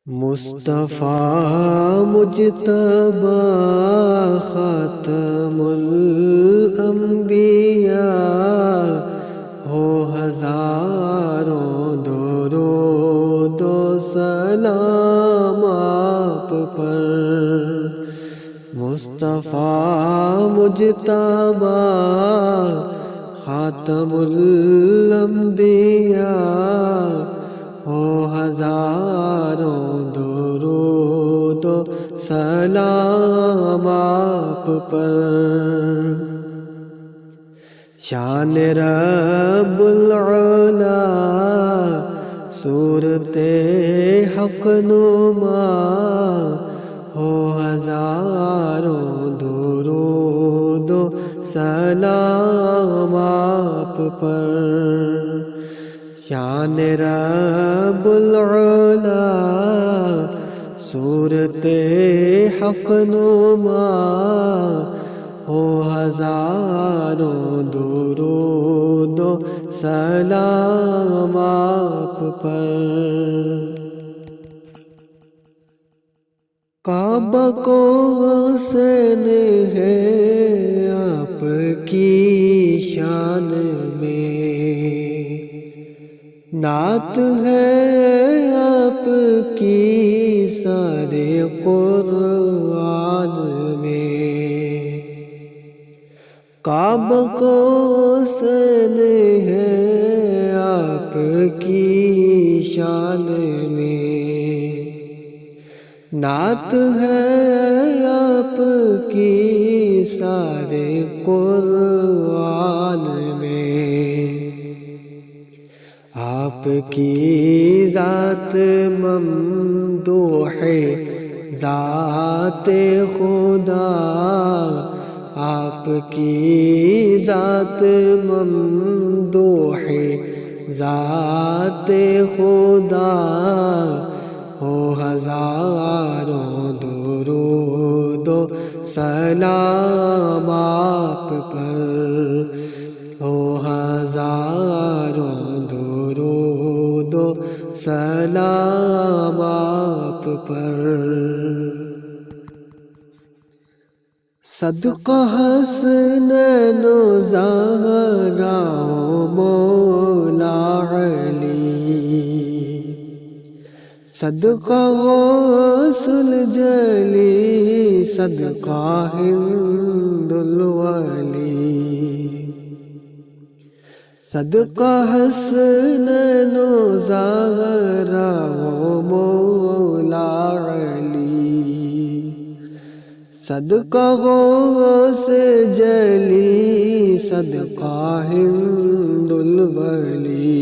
مصطفیٰ مجتبی خاتم الانبیاء، ہو ہزاروں درود و سلام آپ پر۔ مصطفیٰ مجتبی خاتم الانبیاء، ہو ہزاروں درود و سلام آپ پر۔ شان رب العلا صورت حق نما، ہو ہزاروں درود و سلام آپ پر۔ شان رب العلا صورت حق نما، ہو ہزاروں درود و سلام آپ پر۔ کعبہ کو حسن ہے آپ کی شان میں، نعت ہے آپ کی سارے قرآن میں۔ کعبہ کو حسن ہے آپ کی شان میں، نعت ہے آپ کی سارے قرآن میں۔ آپ کی ذات ممدوح ہے ذات خدا، آپ کی ذات ممدوح ہے ذات خدا، ہو ہزاروں درود و سلام آپ پر۔ ہو ہزاروں درود و سلام آپ پر۔ صدقہ حسنین و زہرا و مولا علی، صدقہ غوث الجلی، صدقہ ہند الولی، صدقہ حسنین و زہرا و مولا علی، صدقہ غوث جلی، صدقہ ہند الولی،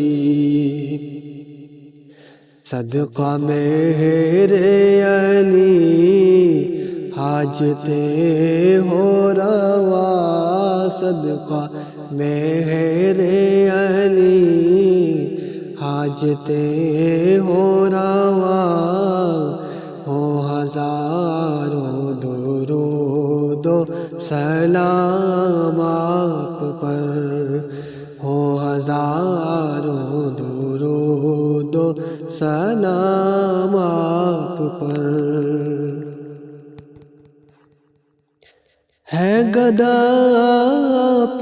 صدقہ مہر علی حاجتیں ہو روا، صدقہ مہر علی حاجتیں ہو روا، ہو ہزاروں درود و سلام آپ پر۔ ہو ہزاروں درود و سلام آپ پر۔ ہے گدا آپ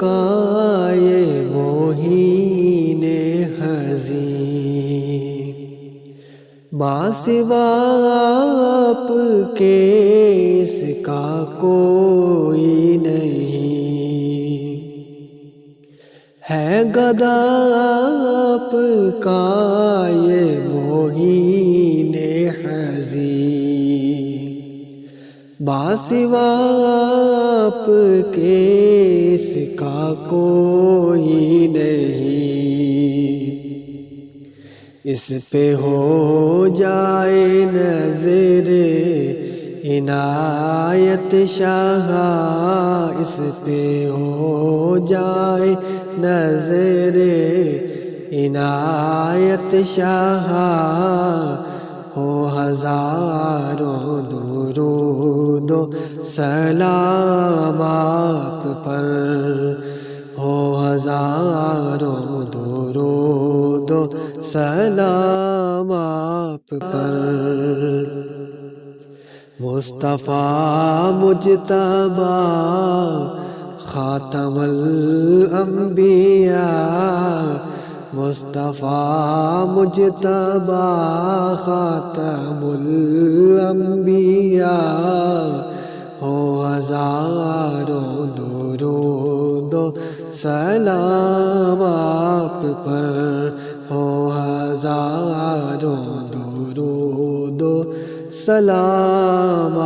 کا یہ موہین حزین، ماں سوا آپ کے اس کا کوئی نہیں۔ ہے گدا آپ کا یہ موہین حزین، ماں سوا آپ کے اس کا کوئی نہیں۔ اس پہ ہو جائے نظر عنایت شاہ، اس پہ ہو جائے نظر عنایت شاہ، ہو ہزاروں درود و سلام آپ پر۔ ہو ہزاروں درود و سلام آپ پر۔ مصطفیٰ مجتبی خاتم الانبیاء، مصطفیٰ مجتبی خاتم الانبیاء، ہو ہزاروں درود و سلام آپ پر، ہو ہزاروں درود و سلام